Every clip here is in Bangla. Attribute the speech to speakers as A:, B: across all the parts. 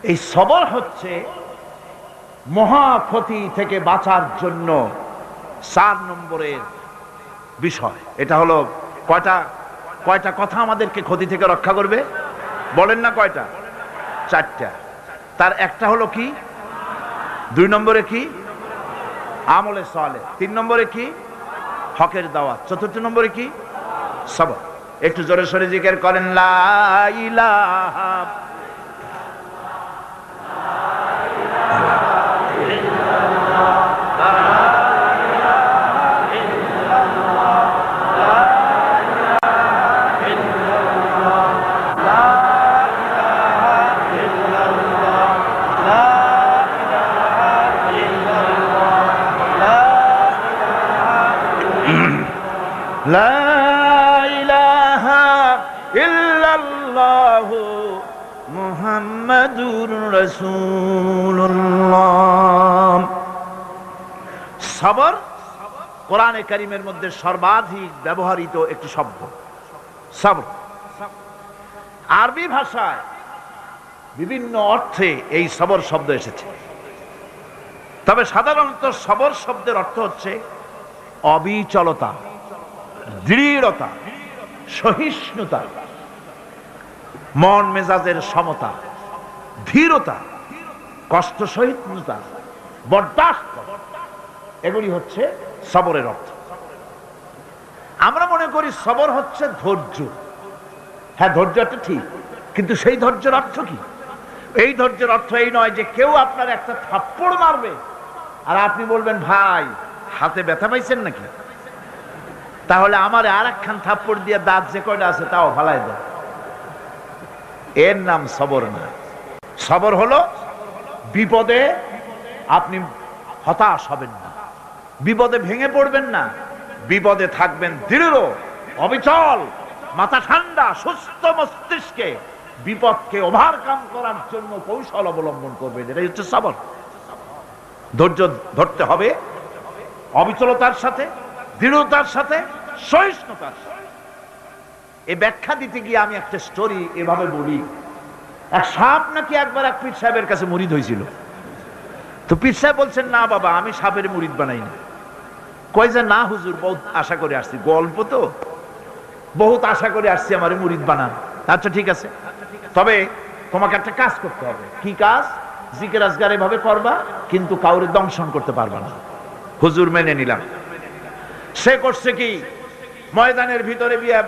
A: এই সবর হচ্ছে মহা ক্ষতি থেকে বাঁচার জন্য 4 নম্বরের বিষয়। এটা হলো কয়টা কথা আমাদেরকে ক্ষতি থেকে রক্ষা করবে? বলেন না কয়টা? 4টা। তার একটা হলো কি? 2 নম্বরে কি? আমলে সালেহ। 3 নম্বরে কি? হকের দাওয়াত। 4 নম্বরে কি? সবর। একটু জোরে সোরে জিকির করেন, লা ইলাহা মুহাম্মাদুর রাসূলুল্লাহ। সবর কোরআনে কারীমের মধ্যে সর্বাধিক ব্যবহৃত একটি শব্দ সবর। আরবি ভাষায় বিভিন্ন অর্থে এই সবর শব্দ এসেছে, তবে সাধারণত সবর শব্দের অর্থ হচ্ছে অবিচলতা, দৃঢ়তা, সহিষ্ণুতা, মন মেজাজের সমতা, ধীরতা, কষ্ট সহিষ্ণুতা, বরদাস্ত, এগুলি হচ্ছে সবরের অর্থ। আমরা মনে করি সবর হচ্ছে ধৈর্য। হ্যাঁ, ধৈর্যটা ঠিক, কিন্তু সেই ধৈর্যের অর্থ কি? এই ধৈর্যের অর্থ এই নয় যে কেউ আপনার একটা থাপ্পড় মারবে আর আপনি বলবেন, ভাই হাতে ব্যথা পাইছেন নাকি, তাহলে আমার আর একখান থাপ্পড় দিয়ে দাঁত যে কয়টা আছে তাও ফালাই দেয়। এর নাম সবর না। সবর হলো বিপদে আপনি হতাশ হবেন না, বিপদে ভেঙে পড়বেন না, বিপদে থাকবেন দৃঢ়, অবিচল, মাথা ঠান্ডা, সুস্থ মস্তিষ্কে বিপদকে ওভারকাম করার জন্য কৌশল অবলম্বন করবেন। এটাই হচ্ছে সবর। ধৈর্য ধরতে হবে অবিচলতার সাথে, দৃঢ়তার সাথে, সহিষ্ণুতার সাথে। এই ব্যাখ্যা দিতে গিয়ে আমি একটা স্টোরি এভাবে বলি। এক সাপ নাকি একবার এক পীর সাহেবের কাছে মুরিদ হয়েছিল। তো পীর সাহেব বলছেন, না বাবা, আমি সাপের মুরিদ বানাই না। কই যে, না হুজুর, বহুত আশা করে আসছি, গল্প তো, বহুত আশা করে আসছি আমার মুরিদ বানান। আচ্ছা ঠিক আছে, তবে তোমাকে একটা কাজ করতে হবে। কি কাজ? জিকির আজকার এভাবে করবা, কিন্তু কাউরে দংশন করতে পারবা না। হুজুর মেনে নিলাম। সে করছে কি, ময়দানের ভিতরে বিয়া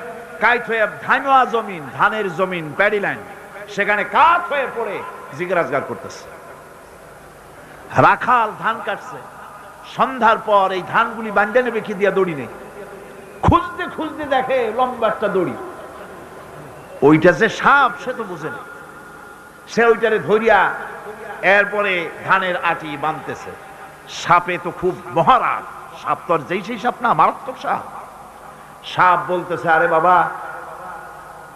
A: কাইট হয়ে ধানওয়া জমিন, ধানের জমিন, প্যাডি ল্যান্ড, সেখানে কাঠ হয়ে পড়ে জিকির আজকার করতেছে। রাখাল ধান কাটছে, সন্ধ্যার পর এই ধানগুলি বান্ধে নেবে কি দিয়া দড়ি নেই, খুঁজতে খুঁজতে দেখে লম্বা একটা দড়ি। ওইটা যে সাপ সে তো বুঝে না, সে ওইটারে ধরিয়া এরপরে ধানের আটি বাঁধতেছে। সাপে তো খুব মহারাজ, সাপ তো আর যেই সেই সাপ না, মারাত্মক সাপ। সাপ বলতেছে, আরে বাবা,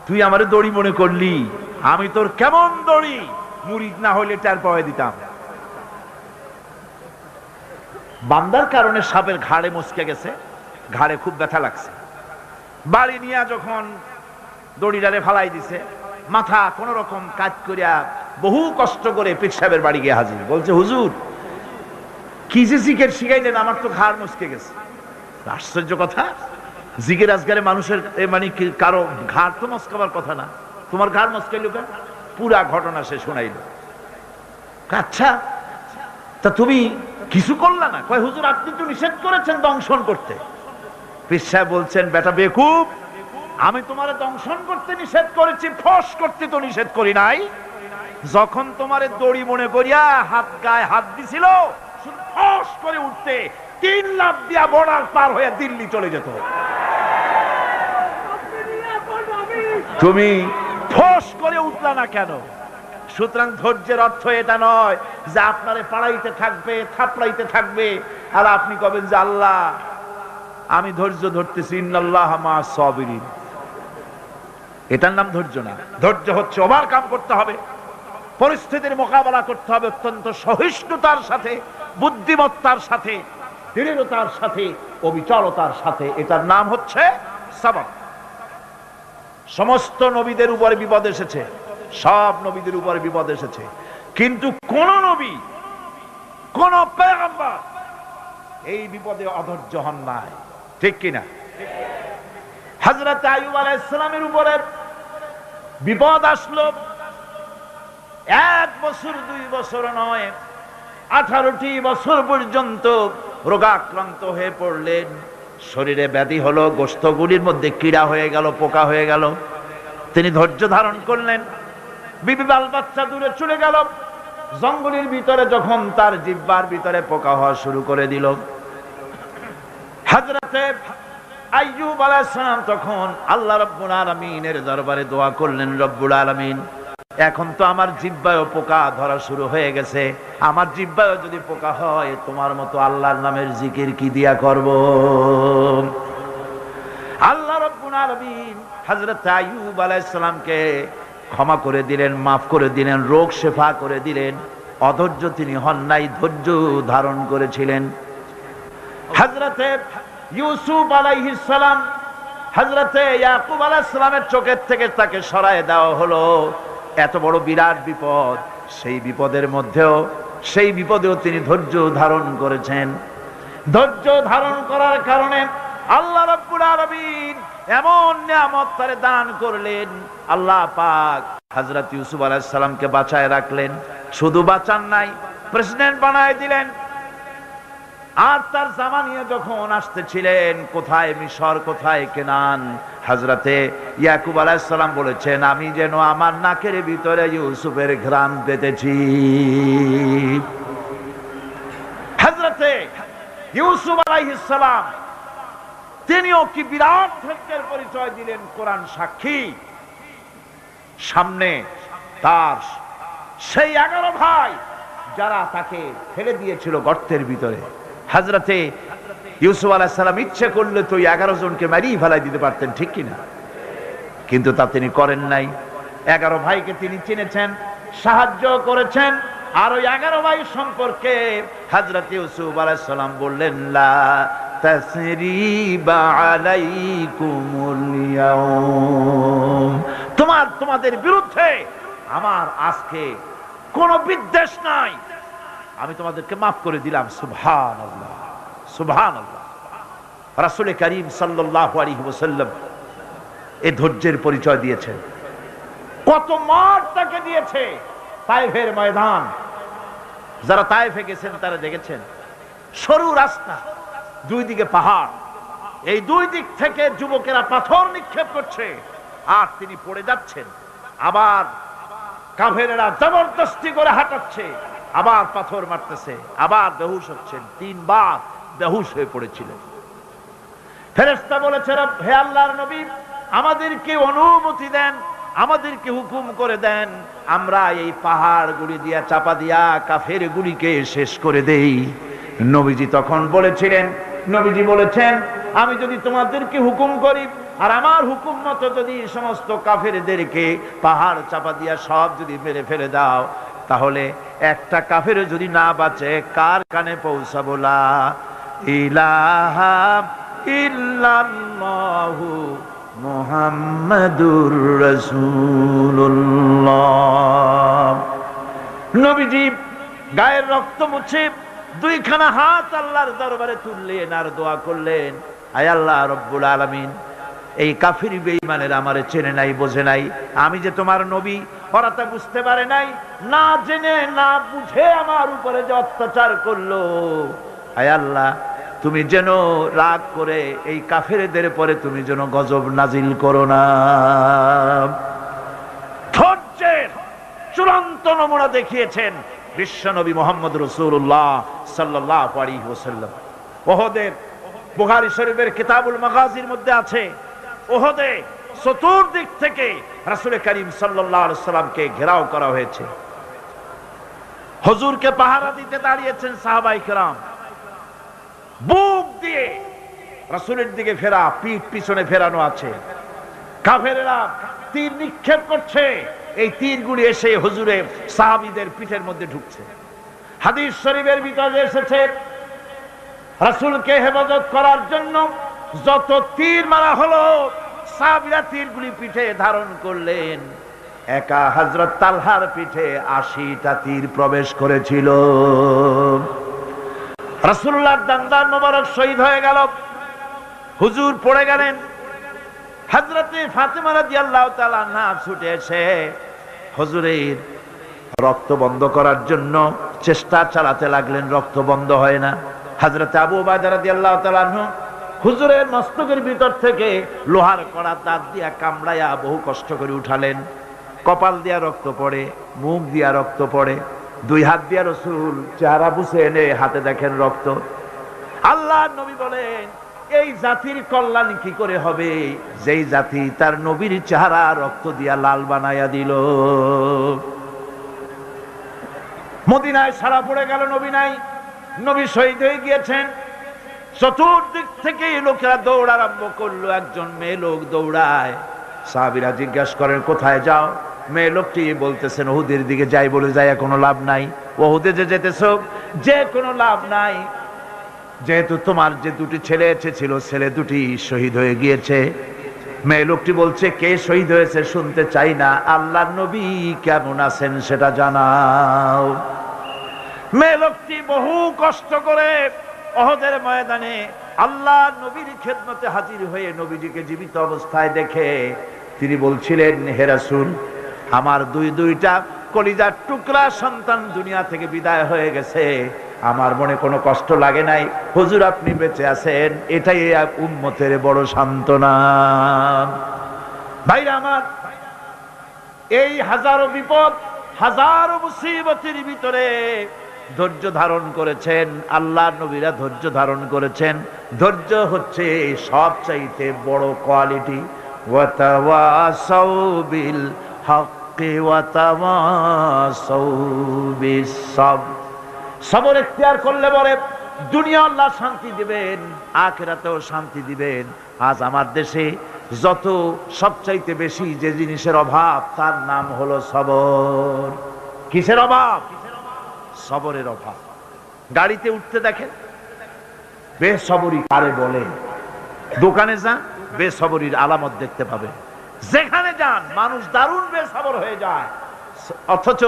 A: তুই আমারে দড়ি মনে করলি, আমি তোর কেমন দড়ি, মুরিদ না হইলে টার পাওয়া দিতাম। বান্দার কারণে সাপের ঘাড়ে মুচকে গেছে, ঘাড়ে খুব ব্যথা লাগছে। বাড়ি নিয়ে যখন দড়িটারে ফালাই দিছে, মাথা কোন রকম কাজ করিয়া বহু কষ্ট করে পীর সাহেবের বাড়ি গিয়ে হাজির। বলছে, হুজুর কি যে জিকির শিখাইলেন, আমার তো ঘাড় মুচকে গেছে। আশ্চর্য কথা, জিকির আজকারে মানুষের মানে কারো ঘাড় তো মস্কাবার কথা না, তোমার ঘাড় মস্কাইল কেন? পুরা ঘটনা সে শোনাইল। আচ্ছা, তা তুমি কিছু করলা না? কয়, হুজুর আপনি তো নিষেধ করেছেন দংশন করতে। পীর সাহেব বলছেন, বেটা বেকুব, আমি তোমারে দংশন করতে নিষেধ করেছি, ফস করতে তো নিষেধ করি নাই। যখন তোমারে দড়ি মনে করিয়া হাত গায়ে হাত দিছিল, শুধু ফস করে উঠতে 3 লাফ দিয়া বর্ডার পার হয়ে দিল্লি চলে যেত। তুমি ফস করে উঠলা না কেন? সুতরাং ধৈর্যের অর্থ এটা নয় যে আপনারে পাড়াইতে থাকবে, থাপড়াইতে থাকবে, আর আপনি কবেন যে আল্লাহ আমি ধৈর্য ধরতেছি, ইন্নাল্লাহ মা'আস সাবিরিন। এটার নাম ধৈর্য না। ধৈর্য হচ্ছে ওভারকাম করতে হবে, পরিস্থিতির মোকাবেলা করতে হবে অত্যন্ত সহিষ্ণুতার সাথে, বুদ্ধিমত্তার সাথে, দৃঢ়তার সাথে, অবিচলতার সাথে। এটার নাম হচ্ছে সবর। সমস্ত নবীদের উপরে বিপদ এসেছে, সব নবীদের উপরে বিপদ এসেছে, কিন্তু কোন নবী, কোন পয়গম্বর এই বিপদে অধৈর্য হন নাই, ঠিক কিনা? হযরত আইয়ুব আলাইহিস সালামের উপরে বিপদ আসলো, 1 বছর 2 বছর নয়, 18টি বছর পর্যন্ত রোগাক্রান্ত হয়ে পড়লেন। শরীরে ব্যাধি হলো, গোশতগুলির মধ্যে কীড়া হয়ে গেল, পোকা হয়ে গেল। তিনি ধৈর্য ধারণ করলেন। বিবি বাল বাচ্চা দূরে চলে গেল। জঙ্গলের ভিতরে যখন তার জিহ্বার ভিতরে পোকা হওয়া শুরু করে দিল, হযরতে আইয়ুব আলাইহিস সালাম তখন আল্লাহ রাব্বুল আলামিনের দরবারে দোয়া করলেন, রব্বুল আলামিন, এখন তো আমার জিহ্বায় পোকা ধরা শুরু হয়ে গেছে, আমার জিহ্বায় যদি পোকা হয়, তোমার মতো আল্লাহর নামের জিকির কি দিয়া করব? আল্লাহ রাব্বুল আলামিন হযরত আইয়ুব আলাইহিস সালামকে ক্ষমা করে দিলেন, মাফ করে দিলেন, রোগ শেফা করে দিলেন। অধৈর্য তিনি হন নাই, ধৈর্য ধারণ করেছিলেন। হযরতে ইউসুফ আলাইহিস সালাম, হযরতে ইয়াকুব আলাইহিস সালামের চোখের থেকে তাকে সরায় দেওয়া হলো। এত বড় বিরাট বিপদ, সেই বিপদেও তিনি ধৈর্য ধারণ করেছেন। ধৈর্য ধারণ করার কারণে আল্লাহ রাব্বুল আলামিন এমন নিয়ামত তারে দান করলেন। আল্লাহ পাক হযরত ইউসুফ আলাইহিস সালামকে বাঁচায় রাখলেন। শুধু বাঁচান নাই, প্রেসিডেন্ট বানায় দিলেন। আর তার জামানিয়া যখন আসতেছিলেন, কোথায় মিশর, কোথায় কেনান, হযরতে ইয়াকুব আলাইহিস সালাম বলেছেন, আমি যেন আমার নাকের ভিতরে ইউসুফের ঘ্রাণ পেতেছি। হযরতে ইউসুফ আলাইহিস সালাম তিনিও কি বিরাট ধৈর্যের পরিচয় দিলেন, কোরআন সাক্ষী। সামনে তার সেই 11 ভাই যারা তাকে ফেলে দিয়েছিল গর্তের ভিতরে। হযরতে ইউসুফ আলাইহিস সালাম ইচ্ছে করলে তো 11 জনকে মারিয়ে ফেলাই দিতে পারতেন, ঠিক কিনা? কিন্তু তা তিনি করেন নাই। 11 ভাইকে তিনি চিনেছেন, সাহায্য করেছেন। আর ওই 11 ভাই সম্পর্কে হযরত ইউসুফ আলাইহিস সালাম বললেন, লা তাসরিবা আলাইকুমুল ইয়াউম, তোমাদের বিরুদ্ধে আমার আজকে কোনো বিদ্বেষ নাই, আমি তোমাদেরকে মাফ করে দিলাম। সুবহানাল্লাহ, সুবহানাল্লাহ। রাসূল করিম সাল্লাল্লাহু আলাইহি ওয়াসাল্লাম এই ধৈর্যের পরিচয় দিয়েছেন। কত মার তাকে দিয়েছে তায়েফের ময়দান। যারা তায়েফে গেছেন তারা দেখেছেন, সরু রাস্তা, দুই দিকে পাহাড়, এই দুই দিক থেকে যুবকেরা পাথর নিক্ষেপ করছে, আর তিনি পড়ে যাচ্ছেন। আবার কাফেরেরা জবরদস্তি করে হাঁটাচ্ছে, আবার পাথর মারতেছে, আবার বেহুশ হচ্ছেন। 3 বার বেহুশ হয়ে পড়েছিলেন। ফেরেশতা বলেছে, হে আল্লাহর নবী, আমাদেরকে অনুমতি দেন, আমাদেরকে হুকুম করে দেন, আমরা এই পাহাড় গুলি দিয়া চাপা দিয়া কাফের গুলিকে শেষ করে দেই। নবীজি তখন বলেছেন, আমি যদি তোমাদেরকে হুকুম করি আর আমার হুকুম মতো যদি সমস্ত কাফেরদেরকে পাহাড় চাপা দিয়া সব যদি মেরে ফেলে দাও, তাহলে একটা কাফের যদি না বাঁচে, কার কানে পৌঁছাবো? লা ইলাহা ইল্লাল্লাহু মুহাম্মাদুর রাসূলুল্লাহ। নবীজি গায়ের রক্ত মুছে 2খানা হাত আল্লাহর দরবারে তুললেন আর দোয়া করলেন, আয় আল্লাহ রব্বুল আলামিন, এই কাফির বেঈমানের আমারে চেনে নাই, বোঝে নাই, আমি যে তোমার নবী, ওরা তা বুঝতে পারে নাই, না জেনে না বুঝে আমার উপরে যে অত্যাচার করলো, আয় আল্লাহ, তুমি যেন রাগ করে এই কাফেরদের পরে তুমি যেন গজব নাজিল করো না। ধৈর্যের চূড়ান্ত নমুনা দেখিয়েছেন বিশ্বনবী মুহাম্মদ রাসূলুল্লাহ সাল্লাল্লাহু আলাইহি ওয়াসাল্লাম। উহুদের, বুখারী শরীফের কিতাবুল মাগাজির মধ্যে আছে, উহুদে চতুর্দিক থেকে রাসূল করিম সাল্লাল্লাহু আলাইহি ওয়াসাল্লামকে ঘেরাও করা হয়েছে। হুজুরকে পাহারা দিতে দাঁড়িয়েছেন সাহাবায়ে কেরাম, বুক দিয়ে রাসূলের দিকে ফেরা, পিঠ পিছনে ফেরানো আছে। কাফেরেরা তীর নিক্ষেপ করছে, এই তীরগুলি এসে হুজুরের সাহাবীদের পিঠের মধ্যে ঢুকছে। হাদিস শরীফের ভিতরে এসেছে, রাসূলকে হেফাজত করার জন্য যত তীর মারা হলো, সাহাবীরা তীরগুলি পিঠে ধারণ করলেন। একা হযরত তালহার পিঠে ৮০টা তীর প্রবেশ করেছিল। রাসূলুল্লাহর দান্দার মোবারক শহীদ হয়ে গেল। হুজুর পড়ে গেলেন। হযরতে ফাতেমা রাদিয়াল্লাহু তাআলা আনহা ছুটে এসে হুজুরের রক্ত বন্ধ করার জন্য চেষ্টা চালাতে লাগলেন, রক্ত বন্ধ হয় না। হযরতে আবু উবাইদা রাদিয়াল্লাহু তাআলা আনহু হুজুরের মস্তকের ভিতর থেকে লোহার কড়া দাঁত দিয়া কামড়ায়া বহু কষ্ট করে উঠালেন। কপাল দিয়া রক্ত পড়ে, মুখ দিয়া রক্ত পড়ে, দুই হাত দিয়া রাসূল চেহারা বুঝে এনে হাতে দেখেন রক্ত। আল্লাহর নবী বলেন, এই জাতির কল্যাণ কি করে হবে যেই জাতি তার নবীর চেহারা রক্ত দিয়া লাল বানায়া দিল। মদিনায় সারা পড়ে গেল, নবী নাই, নবী শহীদ হয়ে গিয়েছেন। চতুর্দিক থেকে লোকেরা দৌড় আরম্ভ করলো। একজন মেয়ে লোক দৌড়ায়। সাহাবীরা জিজ্ঞাসা করেন, কোথায় যাও? মেয়ে লোকটি বলতেছেন, উহুদের দিকে যাই। বলে যায় কোনো লাভ নাই, উহুদে যে যেতেছ যে কোনো লাভ নাই, যেহেতু তোমার যে দুটি ছেলে এসেছিল ছেলে দুটি শহীদ হয়ে গিয়েছে। মেয়ে লোকটি বলছে, কে শহীদ হয়েছে শুনতে চাই না, আল্লাহর নবী কেমন আছেন সেটা জানাও। মেয়ে লোকটি বহু কষ্ট করে উহুদের ময়দানে আল্লাহর নবীর খেদমতে হাজির হয়ে নবীজিকে জীবিত অবস্থায় দেখে তিনি বলছিলেন, হে রাসূল, আমার দুইটা কলিজার টুকরা সন্তান দুনিয়া থেকে বিদায় হয়ে গেছে, আমার মনে কোনো কষ্ট লাগে নাই। হুজুর আপনি বেঁচে আছেন, এটাই উম্মতের বড় সান্ত্বনা। ভাইরা আমার, এই হাজারো বিপদ, হাজারো মুসিবতের ভিতরে ধৈর্য ধারণ করেছেন আল্লাহর নবীরা, ধৈর্য ধারণ করেছেন। ধৈর্য হচ্ছে সবচাইতে বড় কোয়ালিটি। ওয়াতাওয়াসাউ বিল হক্কি ওয়াতাওয়াসাউ বিস সাবর। সবর ইখতিয়ার করলে পরে দুনিয়া আল্লাহ শান্তি দিবেন, আখিরাতেও শান্তি দিবেন। আজ আমার দেশে যত সবচাইতে বেশি যে জিনিসের অভাব তার নাম হলো সবর। কিসের অভাব? সবরের অভাব। গাড়িতে উঠতে দেখেন বেসবরি কারে বলে, দোকানে যান বেসবরির আলামত দেখতে পাবেন, যেখানে যান মানুষ দারুণ বেসবর হয়ে যায়। অথচ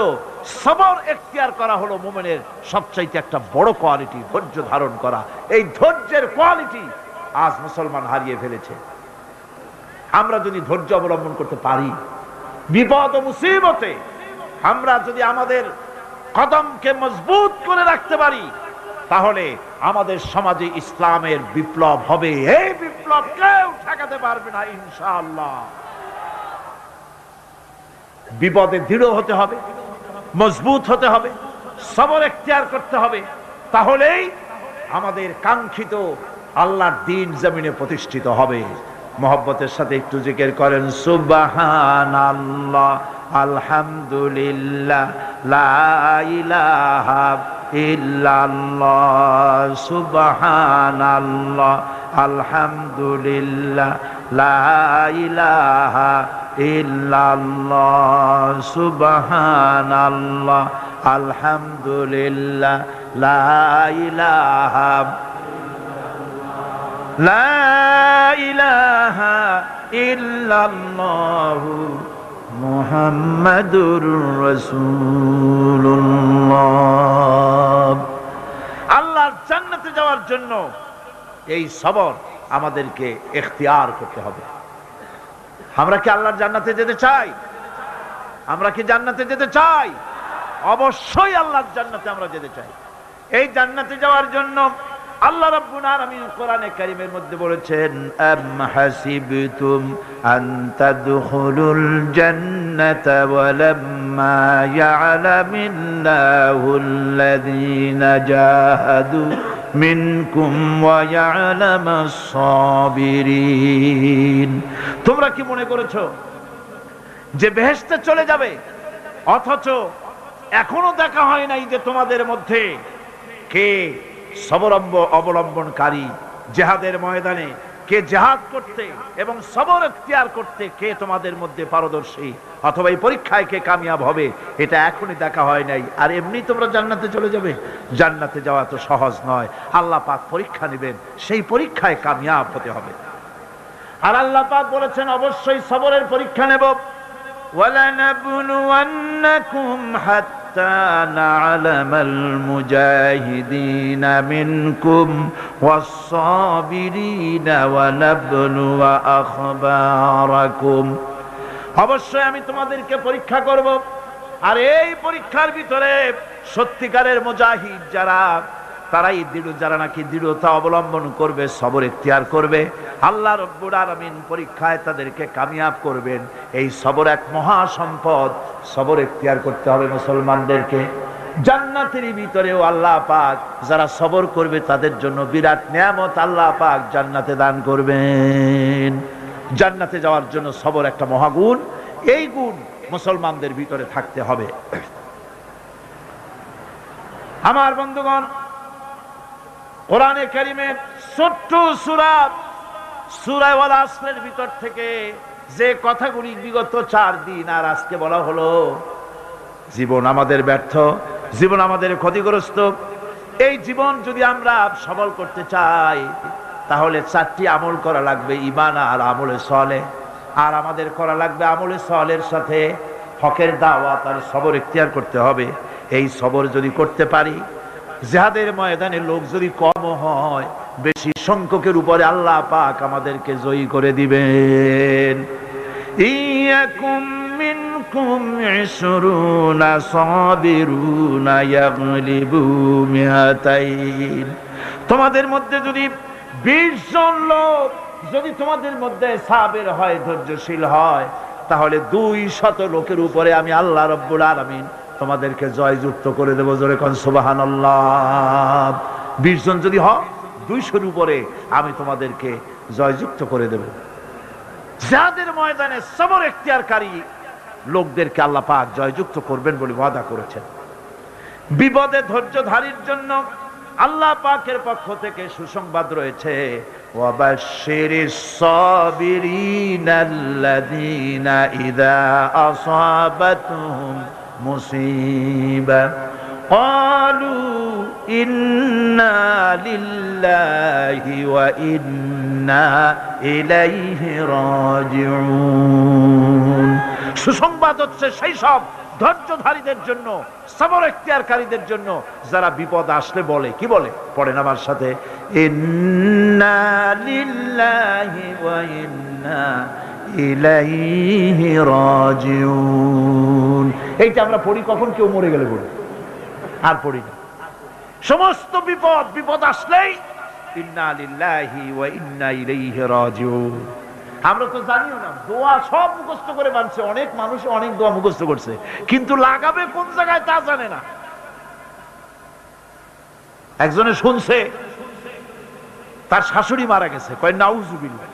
A: সবর এখতিয়ার করা হলো মুমিনের সবচাইতে একটা বড় কোয়ালিটি, ধৈর্য ধারণ করা। এই ধৈর্যের কোয়ালিটি আজ মুসলমান হারিয়ে ফেলেছে। আমরা যদি ধৈর্য অবলম্বন করতে পারি, বিপদ ও মুসিবতে আমরা যদি আমাদের কদমকে মজবুত করে রাখতে পারি, তাহলে আমাদের সমাজে ইসলামের বিপ্লব হবে। এই বিপ্লব কেউ ঠেকাতে পারবে না ইনশাআল্লাহ। বিপদে দৃঢ় হতে হবে, মজবুত হতে হবে, সবর এখতিয়ার করতে হবে, তাহলেই আমাদের কাঙ্ক্ষিত আল্লাহর দ্বীন জমিনে প্রতিষ্ঠিত হবে। মহব্বতের সাথে একটু জিকির করেন, সুবহানাল্লাহ, আলহামদুলিল্লাহ, লা ইলাহা ইল্লাল্লাহ, সুবহানাল্লাহ, আলহামদুলিল্লাহ, লা ইলাহা ইল্লাল্লাহ, সুবহানাল্লাহ, আলহামদুলিল্লাহ, লা ইলাহা ইল্লাল্লাহ, মুহাম্মাদুর রাসূলুল্লাহ। আল্লাহর জান্নাতে যাওয়ার জন্য এই সবর আমাদেরকে ইখতিয়ার করতে হবে। আমরা কি আল্লাহর জান্নাতে যেতে চাই? আমরা কি জান্নাতে যেতে চাই? অবশ্যই আল্লাহর জান্নাতে আমরা যেতে চাই। এই জান্নাতে যাওয়ার জন্য আল্লাহ রাব্বুল আলামিন কোরআনে কারীমের মধ্যে বলেছেন, আম হাসিবতুম আন তাদখুলুল জান্নাতা ওয়া লাম্মা ইয়া'লামিল্লাহুল্লাযীনা জাহাদু মিনকুম ওয়া ইয়া'লামাস সাবিরিন। তোমরা কি মনে করেছো যে বেহেশতে চলে যাবে, অথচ এখনো দেখা হয় নাই যে তোমাদের মধ্যে কে সবর অবলম্বনকারী, জিহাদের ময়দানে কে জিহাদ করতে এবং সবর এখতিয়ার করতে কে তোমাদের মধ্যে পারদর্শী, অথবা এই পরীক্ষায় কে কামিয়াব হবে, এটা এখনই দেখা হয় নাই। আর এমনি তোমরা জান্নাতে চলে যাবে? জান্নাতে যাওয়া তো সহজ নয়। আল্লাহ পাক পরীক্ষা নেবেন, সেই পরীক্ষায় কামিয়াব হতে হবে। আর আল্লাহ পাক বলেছেন, অবশ্যই সবরের পরীক্ষা নেব। وَلَنَبْلُوَنَّكُمْ حَتَّى نَعْلَمَ الْمُجَاهِدِينَ مِنْكُمْ وَالصَّابِرِينَ وَنَبْلُوَ أَخْبَارَكُمْ। অবশ্যই আমি তোমাদেরকে পরীক্ষা করব, আর এই পরীক্ষার ভিতরে সত্যিকারের মুজাহিদ যারা, তারাই দৃঢ়, যারা নাকি দৃঢ়তা অবলম্বন করবে, সবর ইখতিয়ার করবে, আল্লাহ রব্বুল আলামিন পরীক্ষায় তাদেরকে কামিয়াব করবেন। এই সবর এক মহা সম্পদ, সবর ইখতিয়ার করতে হবে মুসলমানদেরকে। জান্নাতের ভিতরেও আল্লাহ পাক যারা সবর করবে তাদের জন্য বিরাট নিয়ামত আল্লাহ পাক জান্নাতে দান করবেন। জান্নাতে যাওয়ার জন্য সবর একটা মহাগুণ, এই গুণ মুসলমানদের ভিতরে থাকতে হবে। আমার বন্ধুগণ, কোরআনে কারীমের ছোট্ট সূরা ওয়াল আসরের ভিতর থেকে যে কথাগুলি বিগত 4 দিন আর আজকে বলা হলো, জীবন আমাদের ব্যর্থ, জীবন আমাদের ক্ষতিগ্রস্ত। এই জীবন যদি আমরা সবল করতে চাই তাহলে 4টি আমল করা লাগবে, ঈমান আর আমলে সালেহ। আর আমাদের করা লাগবে আমলে সালেহের সাথে হকের দাওয়াত আর সবর ইখতিয়ার করতে হবে। এই সবর যদি করতে পারি, জিহাদের ময়দানে লোক যদি কম হয়, বেশি সংখ্যকের উপরে আল্লাহ পাক আমাদেরকে জয়ী করে দিবেন। ইয়াকুম মিনকুম 20 সাবিরুনা ইয়াগলিবু মিআতাইন। তোমাদের মধ্যে যদি 20 জন লোক যদি তোমাদের মধ্যে সাবির হয়, ধৈর্যশীল হয়, তাহলে 200 লোকের উপরে আমি আল্লাহ রব্বুল আলামিন তোমাদেরকে জয়যুক্ত করে দেব। জোরে কোন সুবহানাল্লাহ। 20 জন যদি হয়, 200-র উপরে আমি তোমাদেরকে জয়যুক্ত করে দেব। যাদের ময়দানে সবর ইখতিয়ারকারী লোকদেরকে আল্লাহ পাক জয়যুক্ত করবেন বলে ওয়াদা করেছেন। বিপদে ধৈর্যধারীর জন্য আল্লাহ পাকের পক্ষ থেকে সুসংবাদ রয়েছে, ওয়াবাশশিরিস সাবিরিনাল্লাযীনা ইযা আসাবাতুহুম মুসিবা ক্বালু ইন্না লিল্লাহি ওয়া ইন্না ইলাইহি রাজিউন। সুসংবাদ হচ্ছে সেই সব ধৈর্যধারীদের জন্য, সবর ইখতিয়ারকারীদের জন্য, যারা বিপদ আসলে বলে, কি বলে? পড়েন আমার সাথে, ইন্না লিল্লাহি ওয়া ইন্না ইলাইহি রাজিউন। এইটা আমরা পড়ি কখন? কেউ মরে গেলে পড়ি, আর পড়ি না। সমস্ত বিপদ আসলেই ইন্না লিল্লাহি ওয়া ইন্না ইলাইহি রাজিউন। আমরা তো জানিও না, দোয়া সব মুখস্থ করে বানছে, অনেক মানুষ অনেক দোয়া মুখস্থ করছে, কিন্তু লাগাবে কোন জায়গায় তা জানে না। একজনে শুনছে তার শাশুড়ি মারা গেছে, কয় নাউজুবিল্লাহ।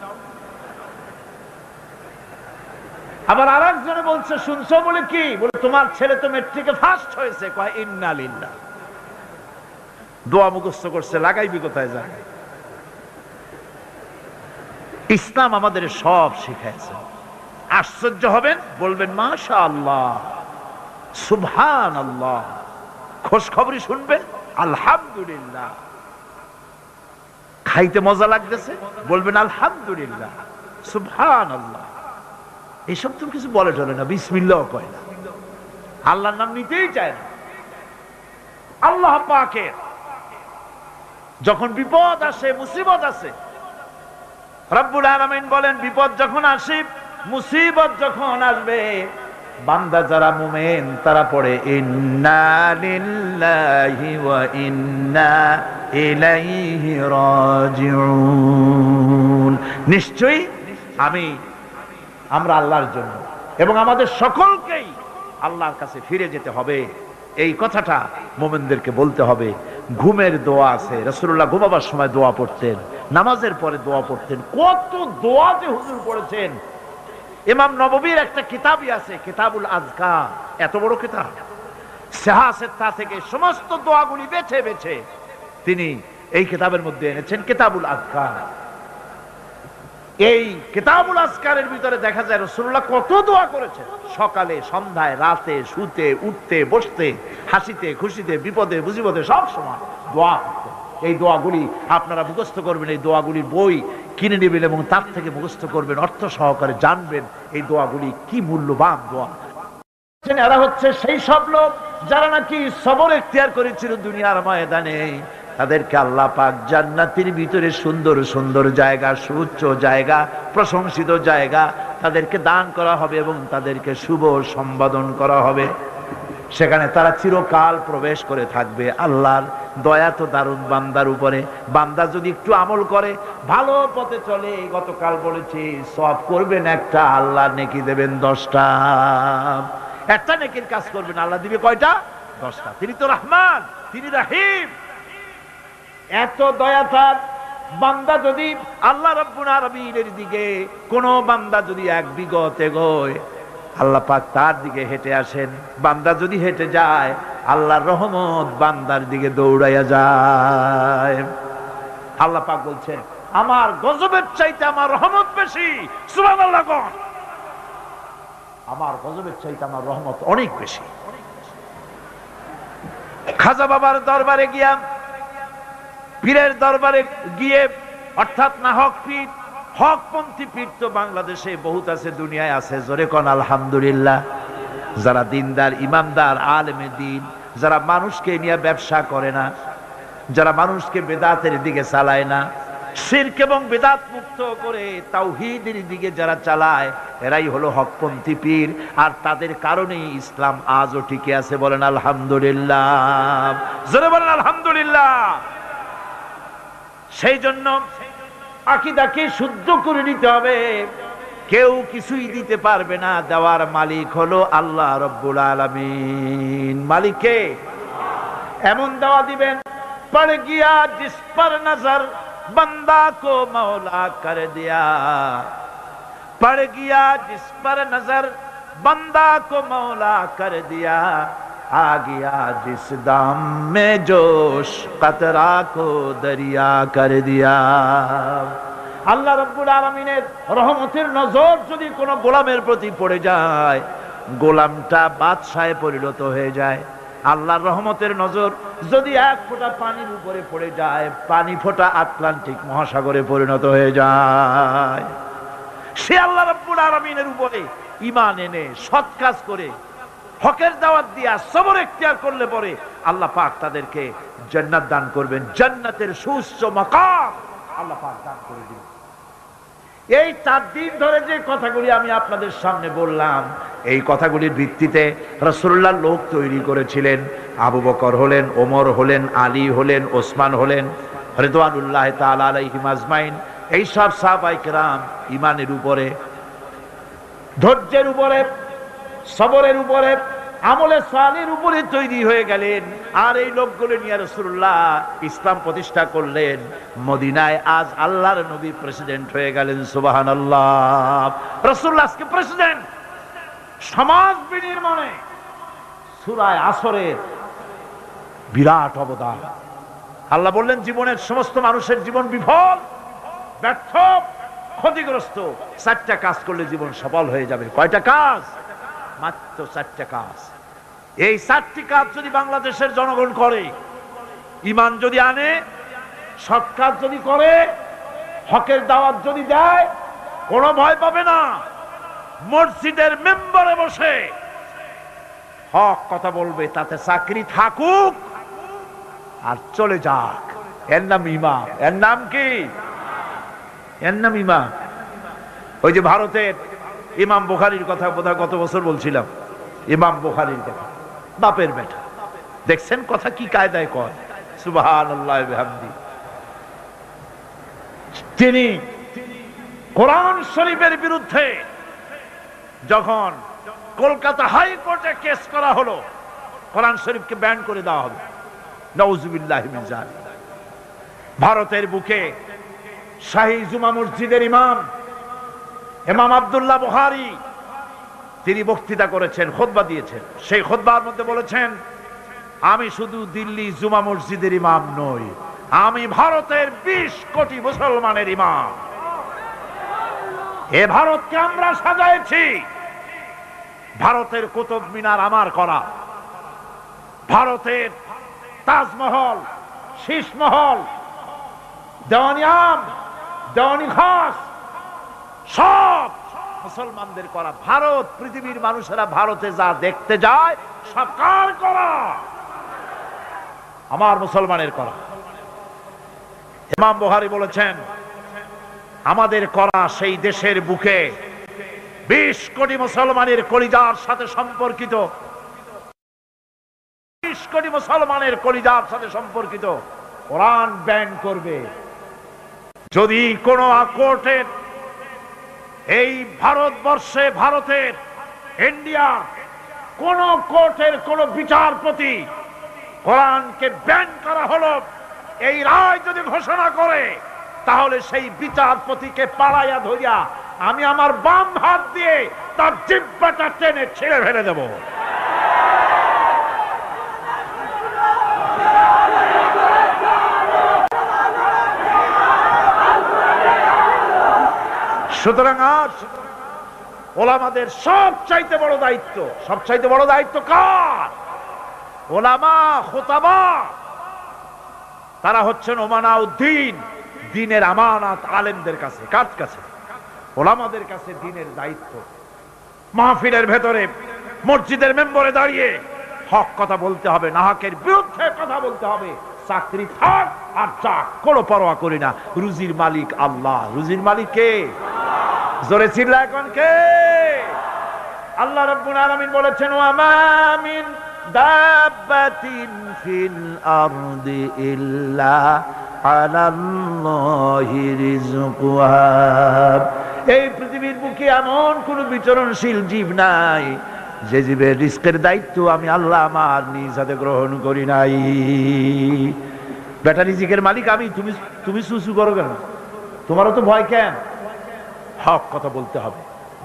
A: আবার আরেকজনে বলছে, শুনছো বলে কি? বলে তোমার ছেলে তো মেট্রিকে ফার্স্ট হয়েছে, কয় ইন্না লিল্লাহ। দোয়া মুখস্থ করছে, লাগাইবি কোথায় যায়? ইসলাম আমাদের সব শিখাইছে। আশ্চর্য হবেন, বলবেন মাশাআল্লাহ, সুবহানাল্লাহ। খোঁজ খবরই শুনবেন, আলহামদুলিল্লাহ। খাইতে মজা লাগতেছে, বলবেন আলহামদুলিল্লাহ, সুবহানাল্লাহ। এসব তো কিছু বলে চলে না, বিসমিল্লাহ কয় না, আল্লাহর নাম নিতেই চায় না। আল্লাহ পাকের যখন বিপদ আসে, মুসিবত আসে, রব্বুল আলামিন বলেন, বিপদ যখন আসে, মুসিবত যখন আসবে, বান্দা যারা মুমিন তারা পড়ে ইন্না লিল্লাহি ওয়া ইন্না ইলাইহি রাজিউন। নিশ্চয়ই আমরা আল্লাহর জন্য এবং আমাদের সকলকেই আল্লাহর কাছে ফিরে যেতে হবে, এই কথাটা মুমিনদেরকে বলতে হবে। ঘুমের দোয়া আছে, রাসূলুল্লাহ ঘুমাবার সময় দোয়া পড়তেন, নামাজের পরে দোয়া পড়তেন। কত দোয়া যে হুজুর পড়েছেন। ইমাম নববীর একটা কিতাবই আছে, কিতাবুল আযকার, এত বড় কিতাব। সিহাসেত্তা থেকে সমস্ত দোয়াগুলি বেছে বেছে তিনি এই কিতাবের মধ্যে এনেছেন, কিতাবুল আযকার। এই কিতাবুল আযকারের ভিতরে দেখা যায় রাসূলুল্লাহ কত দোয়া করেছেন। সকালে, সন্ধ্যায়, রাতে, শুতে, উঠতে, বসতে, হাসিতে, খুশিতে, বিপদে, মুসিবতে, সব সময় দোয়া করতেন। এই দোয়াগুলি আপনারা মুখস্থ করবেন। এই দোয়াগুলির বই কিনে নেবেন এবং তার থেকে মুখস্থ করবেন, অর্থ সহকারে জানবেন এই দোয়াগুলি কি মূল্যবান দোয়া। এরা হচ্ছে সেই সব লোক যারা নাকি সবর এখতিয়ার করেছিল দুনিয়ার ময়দানে। তাদেরকে আল্লাহ পাক জান্নাতের ভিতরে সুন্দর সুন্দর জায়গা, সুউচ্চ জায়গা, প্রশংসিত জায়গা তাদেরকে দান করা হবে এবং তাদেরকে শুভ সম্বোধন করা হবে। সেখানে তারা চিরকাল প্রবেশ করে থাকবে। আল্লাহর দয়া তো দারুণ বান্দার উপরে। বান্দা যদি একটু আমল করে, ভালো পথে চলে, গতকাল বলেছি সওয়াব করবেন একটা, আল্লাহ নেকি দেবেন 10টা। একটা নেকির কাজ করবেন, আল্লাহ দিবে কয়টা? 10টা। তিনি তো রহমান, তিনি রহিম। এত দয়া তার। বান্দা যদি আল্লাহ রাব্বুল আলামিনের দিকে, কোন বান্দা যদি এক বিগত এগোয়, আল্লাহ পাক তার দিকে হেঁটে আসেন। বান্দা যদি হেঁটে যায়, আল্লাহর রহমত বান্দার দিকে দৌড়াইয়া যায়। আল্লাহ পাক বলছেন, আমার গজবের চাইতে আমার রহমত বেশি। সুবহানাল্লাহ। আমার গজবের চাইতে আমার রহমত অনেক বেশি। খাজা বাবার দরবারে গিয়া, পীরের দরবারে গিয়ে, অর্থাৎ না হক পীর, হকপন্থী পীর তো বাংলাদেশে বহুত আছে, দুনিয়ায় আছে। জোরে কোন আলহামদুলিল্লাহ। যারা দিনদার, ইমানদার, আলেমে দিন, যারা মানুষকে নিয়ে ব্যবসা করে না, যারা মানুষকে বেদাতের দিকে চালায় না, শিরক এবং বেদাত মুক্ত করে তাওহীদের দিকে যারা চালায়, এরাই হলো হকপন্থী পীর। আর তাদের কারণেই ইসলাম আজও টিকে আছে। বলেন আলহামদুলিল্লাহ। জোরে বলেন আলহামদুলিল্লাহ। সেই জন্য আকীদাকে শুদ্ধ করে নিতে হবে। কেউ কিছুই দিতে পারবে না, দেওয়ার মালিক হলো আল্লাহ রাব্বুল আলামিন। মালিক কে? এমন দেওয়া দিবেন, পড় গিয়া জিস পর নজর बंदा को मौला कर दिया, पड़ गया जिस पर नजर बंदा को मौला कर दिया, आ गया जिस दाम में जोश कतरा को दरिया कर दिया। আল্লাহ রাব্বুল আলামিনের রহমতের নজর যদি কোনো গোলামের প্রতি পড়ে যায়, গোলামটা বাদশাহে পরিণত হয়ে যায়। আল্লাহর রহমতের নজর যদি এক ফোঁটা পানির উপরে পড়ে যায়, পানি ফোঁটা আটলান্টিক মহাসাগরে পরিণত হয়ে যায়। সে আল্লাহ রাব্বুল আলামিনের উপরে ঈমান এনে সৎ কাজ করে, হকের দাওয়াত দিয়া সবর এখতিয়ার করলে পরে আল্লাহ পাক তাদেরকে জান্নাত দান করবেন। জান্নাতের সুউচ্চ মাকাম আল্লাহ পাক দান করে দিবেন। এই 4 দিন ধরে যে কথাগুলি আমি আপনাদের সামনে বললাম, এই কথাগুলির ভিত্তিতে রাসূলুল্লাহ লোক তৈরি করেছিলেন। আবু বকর হলেন, ওমর হলেন, আলী হলেন, ওসমান হলেন, রিদওয়ানুল্লাহ তাআলা আলাইহিম আজমাইন। এই সব সাহাবায়ে কেরাম ঈমানের উপরে, ধৈর্যের উপরে, সবরের উপরে, আমলে সালের উপরে তৈরি হয়ে গেলেন। আর এই লোকগুলো নিয়ে রাসূলুল্লাহ ইসলাম প্রতিষ্ঠা করলেন। মদিনায় আজ আল্লাহর নবী প্রেসিডেন্ট হয়ে গেলেন। সুবহানাল্লাহ। রাসূলুল্লাহ আজকে প্রেসিডেন্ট। সমাজ বিনির্মাণে সূরা আসরের বিরাট অবদান। আল্লাহ বললেন, জীবনের সমস্ত মানুষের জীবন বিফল, ব্যর্থ, ক্ষতিগ্রস্ত। 4টা কাজ করলে জীবন সফল হয়ে যাবে। কয়টা কাজ? মাত্র 4টা কাজ। এই 4টি কাজ যদি বাংলাদেশের জনগণ করে, ঈমান যদি আনে, সৎ কাজ যদি করে, হকের দাওয়াত যদি দেয়, কোনো ভয় পাবে না। মসজিদের মেম্বারে বসে হক কথা বলবে, তাতে চাকরি থাকুক আর চলে যাক। এর নাম ইমাম। এর নাম কি? এর নাম ইমাম। ওই যে ভারতের ইমাম বুখারীর কথা বোধহয় গত বছর বলছিলাম। ইমাম বুখারীর কথা, বাপের বেটা। দেখছেন কথা কি কায়দায় কয়। সুবহানাল্লাহ বিহামদি। তিনি কোরআন শরীফের বিরুদ্ধে যখন কলকাতা হাইকোর্টে কেস করা হলো, কোরআন শরীফকে ব্যান করে দেওয়া হবে, নাউজুবিল্লাহি মিন যালিক। ভারতের বুকে শাহী জুমা মসজিদের ইমাম আব্দুল্লাহ বুখারী তিনি বক্তৃতা করেছেন, খুতবা দিয়েছেন। সেই খুতবার মধ্যে বলেছেন, আমি শুধু দিল্লি জুমা মসজিদের ইমাম নই, আমি ভারতের 20 কোটি মুসলমানের ইমাম। এ ভারতকে আমরা সাজাইছি। ভারতের কুতুব মিনার আমার করা, ভারতের তাজমহল, শীষমহল, দেওয়ানিয়াম, দেওয়ানি খাস সব মুসলমানদের করা। ভারত, পৃথিবীর মানুষেরা ভারতে যা দেখতে যায় সব কার করা? আমার মুসলমানের করা। ইমাম বুখারী বলেছেন, আমাদের করা সেই দেশের বুকে 20 কোটি মুসলমানের কলিজার সাথে সম্পর্কিত, 20 কোটি মুসলমানের কলিজার সাথে সম্পর্কিত কোরআন ব্যান করবে। যদি কোন কোর্টের, এই ভারতবর্ষে, ভারতের, ইন্ডিয়া, কোন কোর্টের কোন বিচারপতি কোরআনকে ব্যান করা হলো এই রায় যদি ঘোষণা করে, তাহলে সেই বিচারপতিকে পাড়াইয়া ধরিয়া আমি আমার বাম হাত দিয়ে তার জিহ্বাটা টেনে ছিঁড়ে ফেলে দেব। সুতরাং আজ ওলামাদের সবচাইতে বড় দায়িত্ব, সবচাইতে বড় দায়িত্ব কার? ওলামা, খুতাবা, তারা হচ্ছেন ওমানাউদ্দিন, দ্বীনের আমানত আলেমদের কাছে। কার কাছে? ওলামাদের কাছে দ্বীনের দায়িত্ব। মাহফিলের ভেতরে, মসজিদের মেম্বরে দাঁড়িয়ে হক কথা বলতে হবে, নাহকের বিরুদ্ধে কথা বলতে হবে। চাকরি থাক আর যাক, কোনো পরোয়া করি না। রুজির মালিক আল্লাহ। রুজির মালিক কে? জোরে চিল্লা এখন কে? আল্লাহ রাব্বুল আলামিন বলেছেন, ওয়া মা মিন দাব্বাতিন ফিল আরদি ইল্লা আলাল্লাহি রিজকুহা। এই পৃথিবীর বুকে এমন কোন বিচরণশীল জীব নাই যে জীবের রিস্কের দায়িত্ব আমি আল্লাহ আমার নিজ হাতে গ্রহণ করি নাই। বেটা রিজিকের মালিক আমি, তুমি সুসু করো কেন? তোমারও তো ভয় কেন? হক কথা বলতে হবে।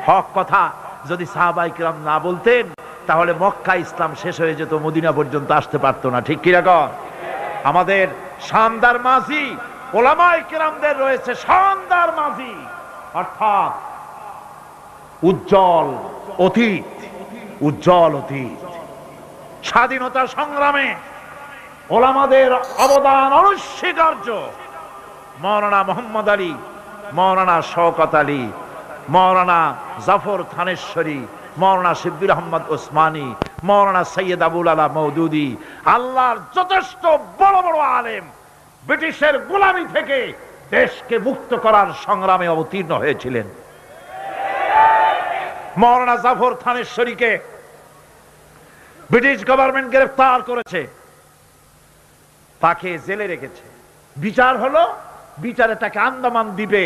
A: হক কথা যদি সাহাবায়ে কিরাম না বলতেন, তাহলে মক্কা ইসলাম শেষ হয়ে যেত, মদিনা পর্যন্ত আসতে পারতো না। ঠিক কি রকম? আমাদের শানদার মাঝি, ওলামায়ে কিরামদের রয়েছে শানদার মাঝি, অর্থাৎ উজ্জ্বল অতীত, উজ্জ্বল অতীত। স্বাধীনতা সংগ্রামে ওলামাদের অবদান অনস্বীকার্য। মাওলানা মোহাম্মদ আলী, মাওলানা শওকত আলী, মাওলানা জাফর থানেশ্বরী, মাওলানা শিব্বির আহমদ ওসমানী, মাওলানা সৈয়দ আবুল আলা মওদুদি, আল্লাহর যথেষ্ট বড় বড় আলেম ব্রিটিশের গোলামি থেকে দেশকে মুক্ত করার সংগ্রামে অবতীর্ণ হয়েছিলেন। মাওলানা জাফর থানেশ্বরীকে ব্রিটিশ গভর্নমেন্ট গ্রেফতার করেছে, তাকে জেলে রেখেছে। বিচার হলো, বিচারে তাকে আন্দামান দ্বীপে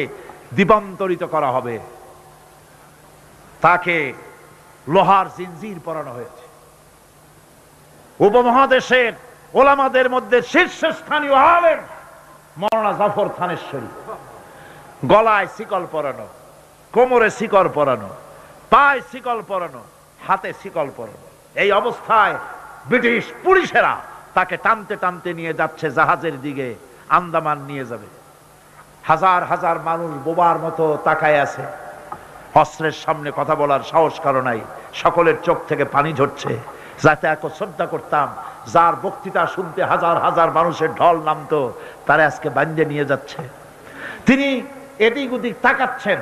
A: দ্বীপান্তরিত করা হবে। তাকে লোহার জিনজির পরানো হয়েছে। উপমহাদেশের ওলামাদের মধ্যে শীর্ষস্থানীয় আলেম মাওলানা জাফর থানেশ্বরী, গলায় শিকল পরানো, কোমরে শিকল পরানো, পায়ে শিকল পরানো, হাতে শিকল পরানো। এই অবস্থায় ব্রিটিশ পুলিশেরা তাকে টানতে টানতে নিয়ে যাচ্ছে জাহাজের দিকে, আন্দামান নিয়ে যাবে। হাজার হাজার মানুষ বোবার মতো তাকায় আছে। অস্ত্রের সামনে কথা বলার সাহস কারো নাই। সকলের চোখ থেকে পানি ঝরছে। যাতে এত শ্রদ্ধা করতাম, যার বক্তৃতা শুনতে হাজার হাজার মানুষের ঢল নামতো, তারা আজকে বান্ধে নিয়ে যাচ্ছে। তিনি এদিক ওদিক তাকাচ্ছেন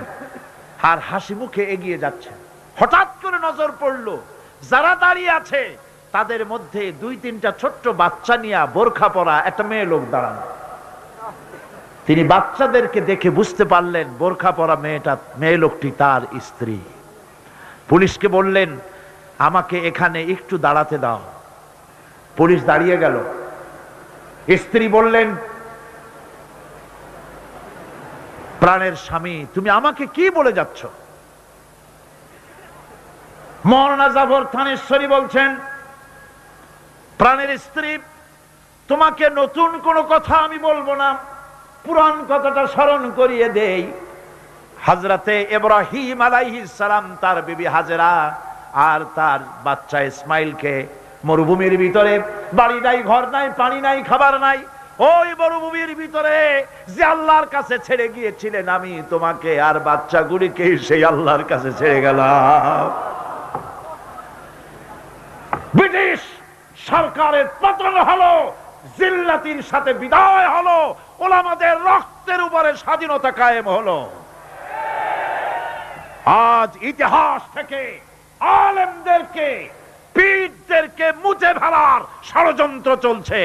A: আর হাসি মুখে এগিয়ে যাচ্ছেন। হঠাৎ করে নজর পড়ল, যারা দাঁড়িয়ে আছে তাদের মধ্যে 2-3টা ছোট্ট বাচ্চা নিয়ে বোরখা পরা একটা মেয়ে লোক দাঁড়ানো। তিনি বাচ্চাদেরকে দেখে বুঝতে পারলেন বোরখা পরা মেয়ে লোকটি তার স্ত্রী। পুলিশকে বললেন, আমাকে এখানে একটু দাঁড়াতে দাও। পুলিশ দাঁড়িয়ে গেল। স্ত্রী বললেন, প্রাণের স্বামী, তুমি আমাকে কি বলে যাচ্ছ? মাওলানা জাফর থানেশ্বরী বলছেন, প্রাণের স্ত্রী, তোমাকে নতুন কোনো কথা আমি বলবো না, পুরান কথাটা স্মরণ করিয়ে দেই। হযরতে ইব্রাহিম আলাইহিস সালাম তার বিবি হাজেরা আর তার বাচ্চা ইসমাইলকে মরুভূমির ভিতরে, বাড়ি নাই, ঘর নাই, পানি নাই, খাবার নাই, ওই মরুভূমির ভিতরে যে আল্লাহর কাছে ছেড়ে গিয়েছিলেন, আমি তোমাকে আর বাচ্চাগুলিকে সেই আল্লাহর কাছে ছেড়ে গেলাম। ব্রিটিশ সরকারের পতন হলো, জিল্লাতির সাথে বিদায় হলো, ওলামাদের রক্ত রক্তের উপরে স্বাধীনতা কায়েম হলো। আজ ইতিহাস থেকে আলেমদেরকে, পীরদেরকে মুছে ফেলার ষড়যন্ত্র চলছে।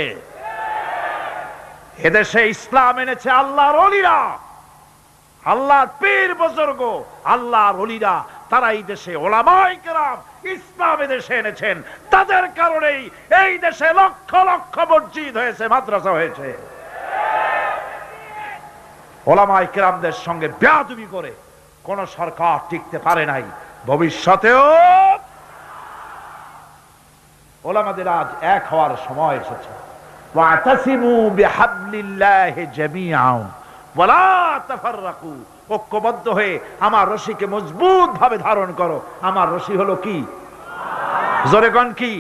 A: এদেশে ইসলাম এনেছে আল্লাহর ওলিরা, আল্লাহর পীর বুজুর্গ, আল্লাহর ওলিরা। তারা এই দেশে উলামায়ে কেরাম ইসলাম এদেশে এনেছেন। তাদের কারণেই এই দেশে লক্ষ লক্ষ মসজিদ হয়েছে, মাদ্রাসা হয়েছে। উলামায়ে কেরামদের সঙ্গে বেয়াদবি করে কোন সরকার টিকতে পারে নাই, ভবিষ্যতেও। উলামাদের আজ এক হওয়ার সময় এসেছে। ওয়াতাসিমু বিহাবলিল্লাহি জামিআন ওয়ালা তাফাররাকু। ঐক্যবদ্ধ হয়ে আমার রশিকে মজবুত ভাবে ধারণ করো। আমার রশি হলো কি? জোরে কোন কি?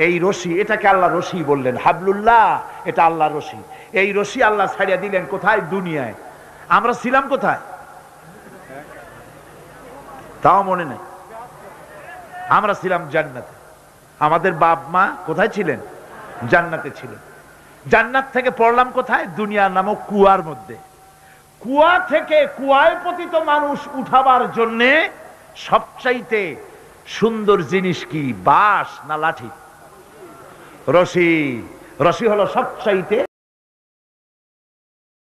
A: এই রশি, এটাকে আল্লাহ রশি বললেন। হাবলুল্লাহ, এটা আল্লাহ রশি। এই রশি আল্লাহ ছাড়িয়ে দিলেন কোথায়? দুনিয়ায়। আমরা ছিলাম কোথায়? তাও মনে নেই। আমরা ছিলাম জান্নাতে। আমাদের বাপ মা কোথায় ছিলেন? জান্নাতে ছিলেন। জান্নাত থেকে পড়লাম কোথায়? দুনিয়ার নামক কুয়ার মধ্যে। কুয়া থেকে কুয়ায় পতিত মানুষ উঠাবার জন্য সবচাইতে সুন্দর জিনিস কি? বাঁশ না লাঠি? রশি। রশি হলো সবচাইতে